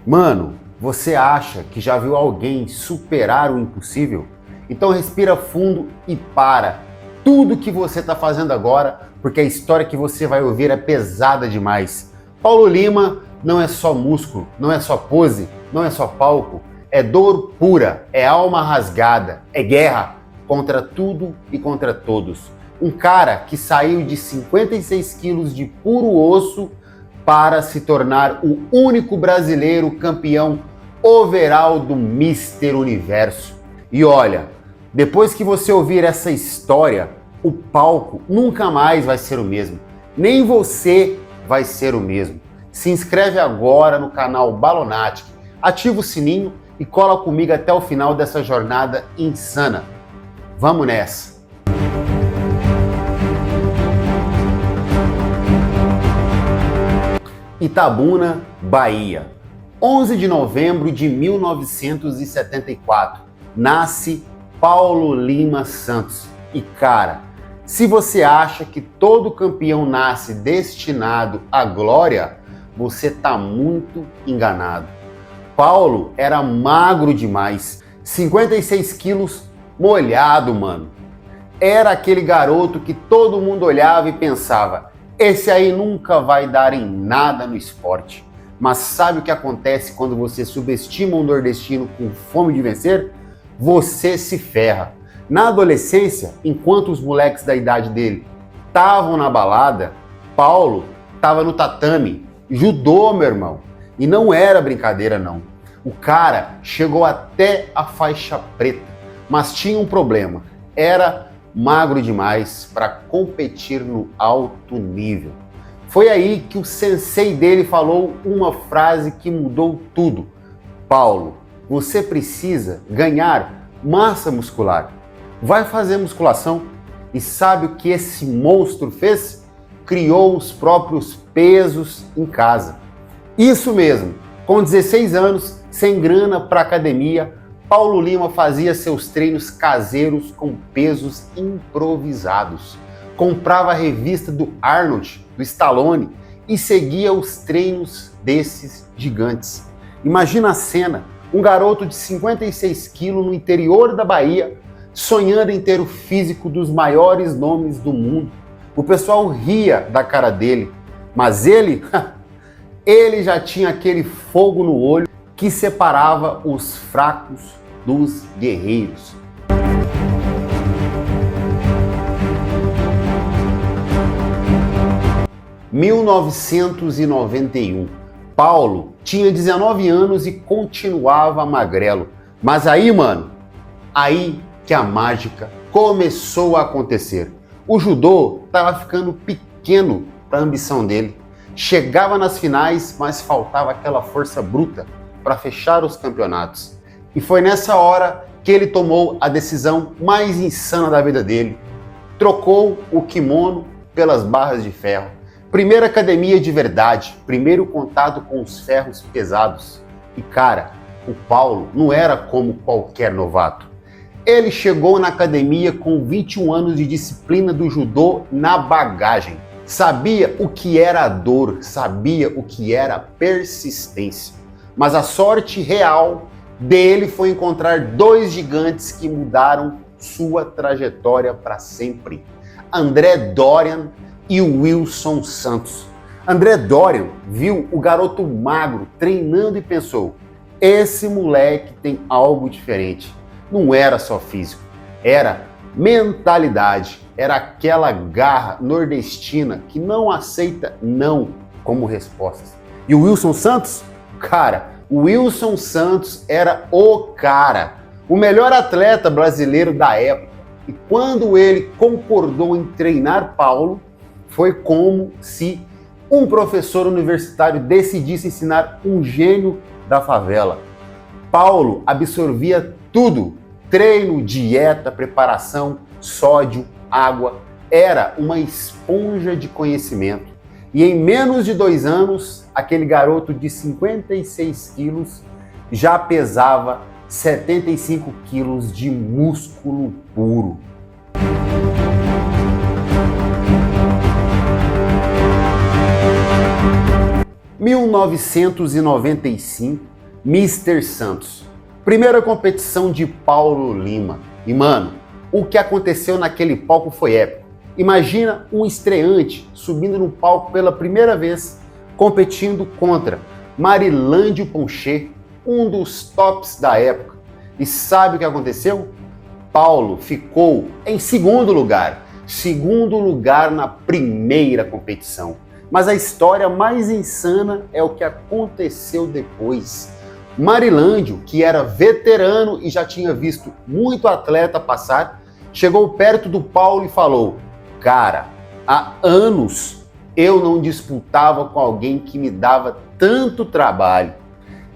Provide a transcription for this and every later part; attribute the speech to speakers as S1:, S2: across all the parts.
S1: Mano, você acha que já viu alguém superar o impossível? Então respira fundo e para tudo que você está fazendo agora, porque a história que você vai ouvir é pesada demais. Paulo Lima não é só músculo, não é só pose, não é só palco, é dor pura, é alma rasgada, é guerra contra tudo e contra todos. Um cara que saiu de 56 quilos de puro osso para se tornar o único brasileiro campeão overall do Mister Universo. E olha, depois que você ouvir essa história, o palco nunca mais vai ser o mesmo. Nem você vai ser o mesmo. Se inscreve agora no canal Balonatic, ativa o sininho e cola comigo até o final dessa jornada insana. Vamos nessa! Itabuna, Bahia. 11 de novembro de 1974. Nasce Paulo Lima Santos. E cara, se você acha que todo campeão nasce destinado à glória, você tá muito enganado. Paulo era magro demais, 56 quilos molhado, mano. Era aquele garoto que todo mundo olhava e pensava: esse aí nunca vai dar em nada no esporte. Mas sabe o que acontece quando você subestima um nordestino com fome de vencer? Você se ferra. Na adolescência, enquanto os moleques da idade dele estavam na balada, Paulo estava no tatame, judô, meu irmão. E não era brincadeira, não. O cara chegou até a faixa preta, mas tinha um problema. Era magro demais para competir no alto nível. Foi aí que o sensei dele falou uma frase que mudou tudo. Paulo, você precisa ganhar massa muscular. Vai fazer musculação. E sabe o que esse monstro fez? Criou os próprios pesos em casa. Isso mesmo, com 16 anos, sem grana para academia, Paulo Lima fazia seus treinos caseiros com pesos improvisados. Comprava a revista do Arnold, do Stallone, e seguia os treinos desses gigantes. Imagina a cena, um garoto de 56 quilos no interior da Bahia, sonhando em ter o físico dos maiores nomes do mundo. O pessoal ria da cara dele, mas ele já tinha aquele fogo no olho que separava os fracos dos guerreiros. – 1991. Paulo tinha 19 anos e continuava magrelo. Mas aí, mano, aí que a mágica começou a acontecer. O judô estava ficando pequeno para a ambição dele. Chegava nas finais, mas faltava aquela força bruta para fechar os campeonatos. E foi nessa hora que ele tomou a decisão mais insana da vida dele. Trocou o kimono pelas barras de ferro. Primeira academia de verdade, primeiro contato com os ferros pesados. E cara, o Paulo não era como qualquer novato. Ele chegou na academia com 21 anos de disciplina do judô na bagagem. Sabia o que era a dor, sabia o que era a persistência. Mas a sorte real dele foi encontrar dois gigantes que mudaram sua trajetória para sempre. André Dorian e o Wilson Santos. André Dorian viu o garoto magro treinando e pensou: esse moleque tem algo diferente. Não era só físico, era mentalidade, era aquela garra nordestina que não aceita não como respostas. E o Wilson Santos? Cara, o Wilson Santos era o cara, o melhor atleta brasileiro da época. E quando ele concordou em treinar Paulo, foi como se um professor universitário decidisse ensinar um gênio da favela. Paulo absorvia tudo: treino, dieta, preparação, sódio, água. Era uma esponja de conhecimento. E em menos de 2 anos, aquele garoto de 56 quilos já pesava 75 quilos de músculo puro. – 1995, Mister Santos. Primeira competição de Paulo Lima. E, mano, o que aconteceu naquele palco foi épico. Imagina um estreante subindo no palco pela primeira vez, competindo contra Marilândio Poncher, um dos tops da época. E sabe o que aconteceu? Paulo ficou em segundo lugar na primeira competição. Mas a história mais insana é o que aconteceu depois. Marilândio, que era veterano e já tinha visto muito atleta passar, chegou perto do Paulo e falou: cara, há anos eu não disputava com alguém que me dava tanto trabalho.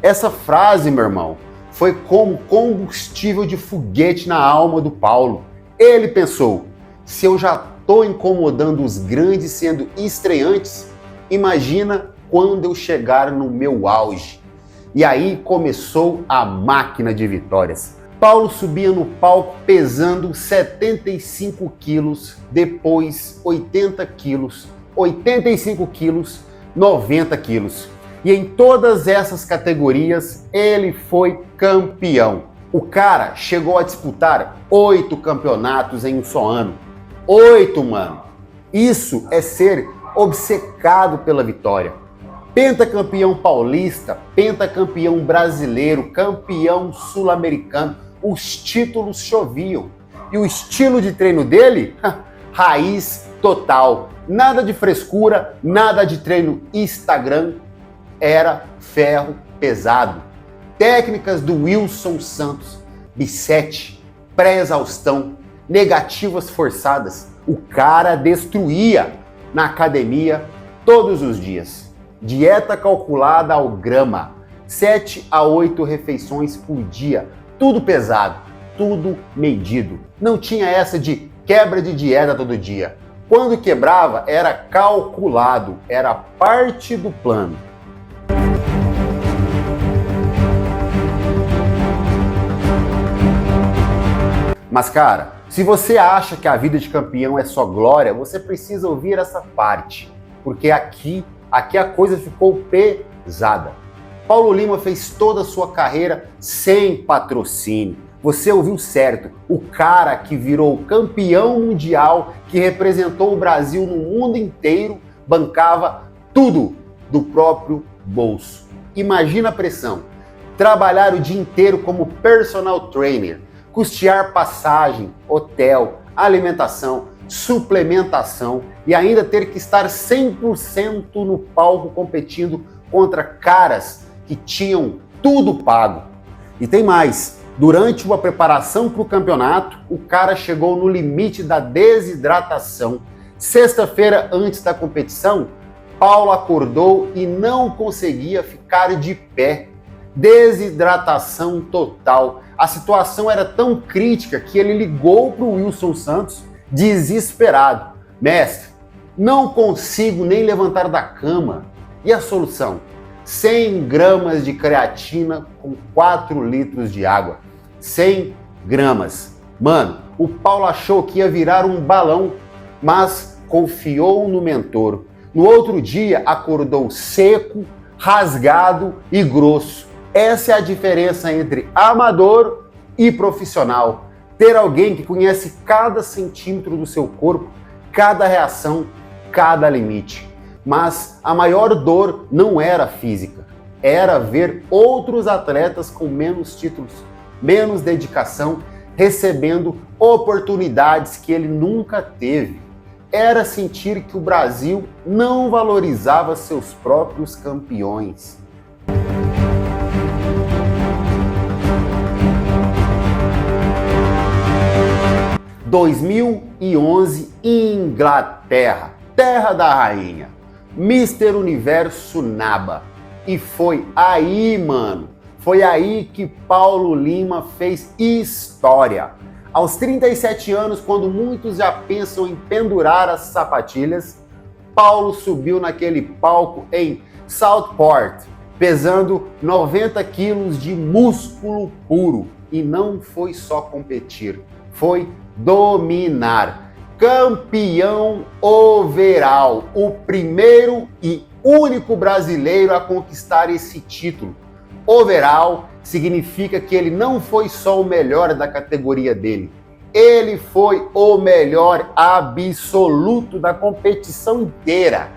S1: Essa frase, meu irmão, foi como combustível de foguete na alma do Paulo. Ele pensou: se eu já estou incomodando os grandes sendo estreantes, imagina quando eu chegar no meu auge. E aí começou a máquina de vitórias. Paulo subia no palco pesando 75 quilos, depois 80 quilos, 85 quilos, 90 quilos. E em todas essas categorias, ele foi campeão. O cara chegou a disputar 8 campeonatos em um só ano. 8, mano! Isso é ser obcecado pela vitória. Pentacampeão paulista, pentacampeão brasileiro, campeão sul-americano. Os títulos choviam. E o estilo de treino dele? Raiz total. Nada de frescura, nada de treino Instagram. Era ferro pesado. Técnicas do Wilson Santos, bisete, pré-exaustão, negativas forçadas. O cara destruía na academia todos os dias. Dieta calculada ao grama, 7 a 8 refeições por dia, tudo pesado, tudo medido. Não tinha essa de quebra de dieta todo dia. Quando quebrava, era calculado, era parte do plano. Mas, cara, se você acha que a vida de campeão é só glória, você precisa ouvir essa parte, porque aqui a coisa ficou pesada. Paulo Lima fez toda a sua carreira sem patrocínio. Você ouviu certo, o cara que virou campeão mundial, que representou o Brasil no mundo inteiro, bancava tudo do próprio bolso. Imagina a pressão. Trabalhar o dia inteiro como personal trainer, custear passagem, hotel, alimentação, suplementação e ainda ter que estar 100% no palco competindo contra caras que tinham tudo pago. E tem mais, durante uma preparação para o campeonato, o cara chegou no limite da desidratação. Sexta-feira antes da competição, Paulo acordou e não conseguia ficar de pé. Desidratação total. A situação era tão crítica que ele ligou para o Wilson Santos desesperado: mestre, não consigo nem levantar da cama. E a solução? 100 gramas de creatina com 4 litros de água. 100 gramas. Mano, o Paulo achou que ia virar um balão, mas confiou no mentor. No outro dia, acordou seco, rasgado e grosso. Essa é a diferença entre amador e profissional. Ter alguém que conhece cada centímetro do seu corpo, cada reação, cada limite. Mas a maior dor não era física, era ver outros atletas com menos títulos, menos dedicação, recebendo oportunidades que ele nunca teve. Era sentir que o Brasil não valorizava seus próprios campeões. Em 2011, Inglaterra, terra da rainha, Mister Universo Naba. E foi aí, mano, foi aí que Paulo Lima fez história. Aos 37 anos, quando muitos já pensam em pendurar as sapatilhas, Paulo subiu naquele palco em Southport, pesando 90 quilos de músculo puro. E não foi só competir, foi dominar. Campeão overall, o primeiro e único brasileiro a conquistar esse título. overall significa que ele não foi só o melhor da categoria dele, ele foi o melhor absoluto da competição inteira.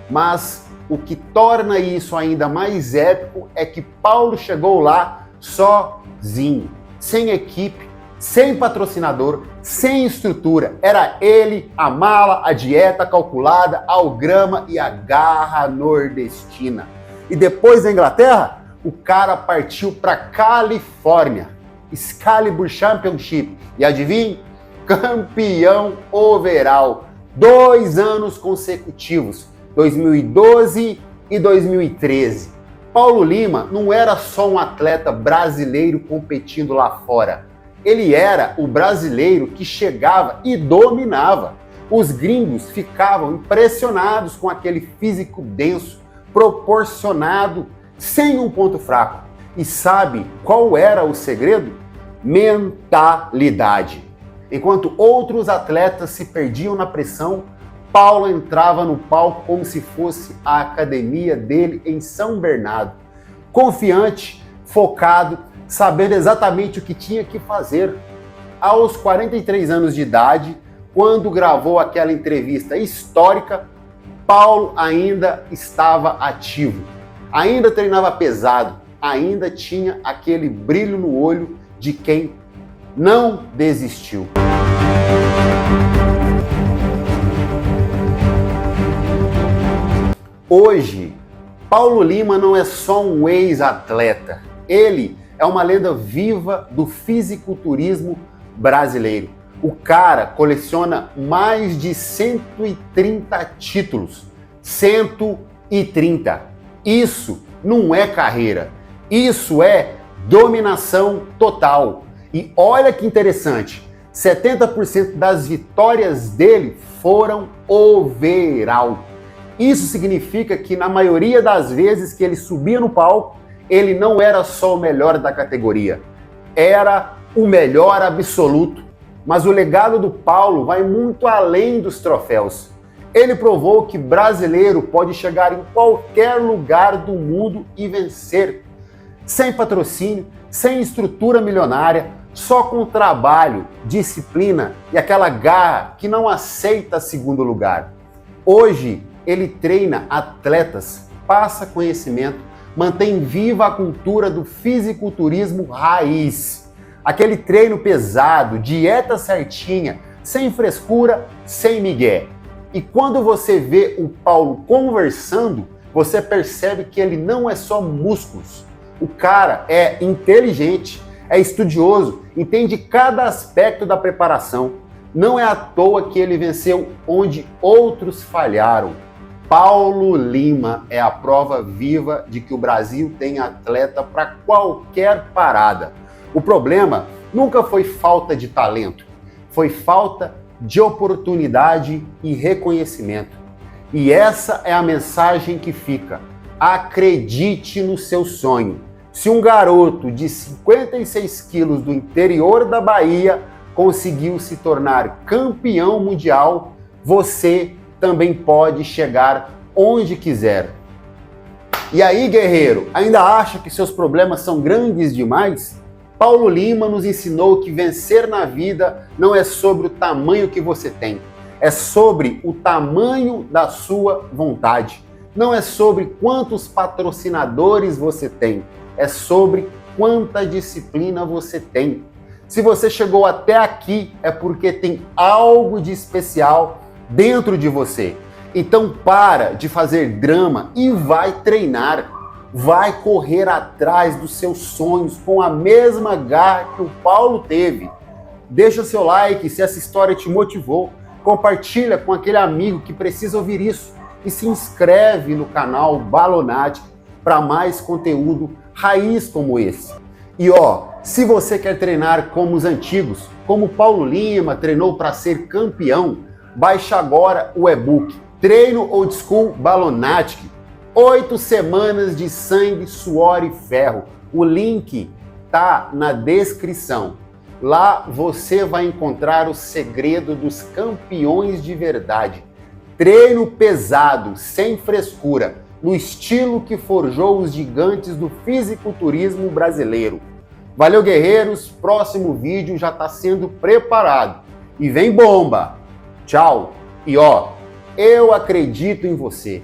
S1: Mas o que torna isso ainda mais épico é que Paulo chegou lá sozinho, sem equipe, sem patrocinador, sem estrutura. Era ele, a mala, a dieta calculada, ao grama e a garra nordestina. E depois da Inglaterra, o cara partiu para Califórnia, Excalibur Championship. E adivinhe? Campeão overall. 2 anos consecutivos, 2012 e 2013. Paulo Lima não era só um atleta brasileiro competindo lá fora. Ele era o brasileiro que chegava e dominava. Os gringos ficavam impressionados com aquele físico denso, proporcionado, sem um ponto fraco. E sabe qual era o segredo? Mentalidade. Enquanto outros atletas se perdiam na pressão, Paulo entrava no palco como se fosse a academia dele em São Bernardo. Confiante, focado, sabendo exatamente o que tinha que fazer. Aos 43 anos de idade, quando gravou aquela entrevista histórica, Paulo ainda estava ativo, ainda treinava pesado, ainda tinha aquele brilho no olho de quem não desistiu. Hoje, Paulo Lima não é só um ex-atleta, ele é uma lenda viva do fisiculturismo brasileiro. O cara coleciona mais de 130 títulos. 130. Isso não é carreira. Isso é dominação total. E olha que interessante, 70% das vitórias dele foram overall. Isso significa que na maioria das vezes que ele subia no palco, ele não era só o melhor da categoria, era o melhor absoluto. Mas o legado do Paulo vai muito além dos troféus. Ele provou que brasileiro pode chegar em qualquer lugar do mundo e vencer. Sem patrocínio, sem estrutura milionária, só com trabalho, disciplina e aquela garra que não aceita segundo lugar. Hoje, ele treina atletas, passa conhecimento, mantém viva a cultura do fisiculturismo raiz. Aquele treino pesado, dieta certinha, sem frescura, sem migué. E quando você vê o Paulo conversando, você percebe que ele não é só músculos. O cara é inteligente, é estudioso, entende cada aspecto da preparação. Não é à toa que ele venceu onde outros falharam. Paulo Lima é a prova viva de que o Brasil tem atleta para qualquer parada. O problema nunca foi falta de talento, foi falta de oportunidade e reconhecimento. E essa é a mensagem que fica. Acredite no seu sonho. Se um garoto de 56 quilos do interior da Bahia conseguiu se tornar campeão mundial, você também pode chegar onde quiser. E aí, guerreiro, ainda acha que seus problemas são grandes demais? Paulo Lima nos ensinou que vencer na vida não é sobre o tamanho que você tem, é sobre o tamanho da sua vontade. Não é sobre quantos patrocinadores você tem, é sobre quanta disciplina você tem. Se você chegou até aqui, é porque tem algo de especial dentro de você. Então para de fazer drama e vai treinar. Vai correr atrás dos seus sonhos com a mesma garra que o Paulo teve. Deixa seu like se essa história te motivou. Compartilha com aquele amigo que precisa ouvir isso. E se inscreve no canal Balonática para mais conteúdo raiz como esse. E se você quer treinar como os antigos, como Paulo Lima treinou para ser campeão, baixe agora o e-book Treino Old School Balonática. 8 semanas de sangue, suor e ferro. O link tá na descrição. Lá você vai encontrar o segredo dos campeões de verdade. treino pesado, sem frescura, no estilo que forjou os gigantes do fisiculturismo brasileiro. Valeu, guerreiros, próximo vídeo já está sendo preparado. E vem bomba! Tchau! E ó, eu acredito em você.